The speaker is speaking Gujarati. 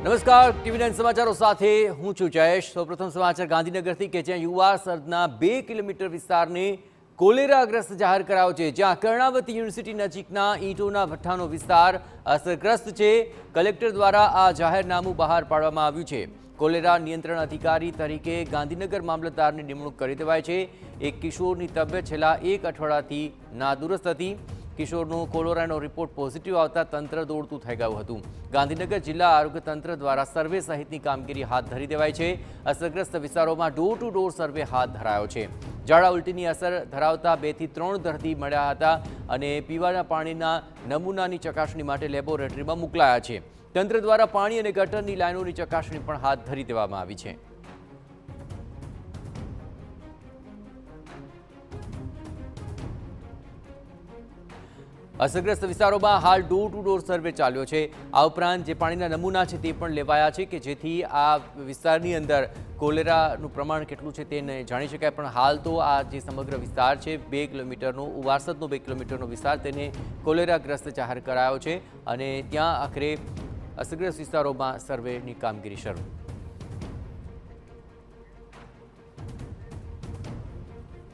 નમસ્કાર, ટીવી9 સમાચારો સાથે હું છું જયેશ। સૌપ્રથમ સમાચાર ગાંધીનગરથી કે જ્યાં યુવા સદના 2 કિલોમીટર વિસ્તારને કોલેરાગ્રસ્ત જાહેર કરાયો છે, જ્યાં કર્ણાવતી યુનિવર્સિટી નજીકના ઈંટોના ભઠ્ઠાનો વિસ્તાર અસરગ્રસ્ત છે। કલેક્ટર દ્વારા આ જાહેરનામું બહાર પાડવામાં આવ્યું છે। કોલેરા નિયંત્રણ અધિકારી તરીકે ગાંધીનગર મામલતદારની નિમણૂક કરી દેવાઈ છે। એક કિશોરની તબિયત છેલ્લા 1 અઠવાડિયાથી નાદુરસ્ત હતી। કિશોરનો કોલેરાનો રિપોર્ટ પોઝિટિવ આવતા તંત્ર દોડતું થઈ ગયું હતું। ગાંધીનગર જિલ્લા આરોગ્ય તંત્ર દ્વારા સર્વે સહિતની કામગીરી હાથ ધરી દેવાઈ છે। અસરગ્રસ્ત વિસ્તારોમાં ડોર ટુ ડોર સર્વે હાથ ધરાયો છે। ઝાડા ઉલટીની અસર ધરાવતા 2 થી 3 દર્દી મળ્યા હતા અને પીવાના પાણીના નમૂનાની ચકાસણી માટે લેબોરેટરીમાં મોકલાયા છે। તંત્ર દ્વારા પાણી અને ગટરની લાઈનોની ચકાસણી પણ હાથ ધરી દેવામાં આવી છે। અસરગ્રસ્ત વિસ્તારોમાં હાલ ડોર ટુ ડોર સર્વે ચાલ્યો છે। આ ઉપરાંત જે પાણીના નમૂના છે તે પણ લેવાયા છે કે જેથી આ વિસ્તારની અંદર કોલેરાનું પ્રમાણ કેટલું છે તે જાણી શકાય। પણ હાલ તો આ જે સમગ્ર વિસ્તાર છે 2 કિલોમીટરનો ઉવારસદનો 2 કિલોમીટરનો વિસ્તાર તેને કોલેરાગ્રસ્ત જાહેર કરાયો છે અને ત્યાં આખરે અસરગ્રસ્ત વિસ્તારોમાં સર્વેની કામગીરી શરૂ।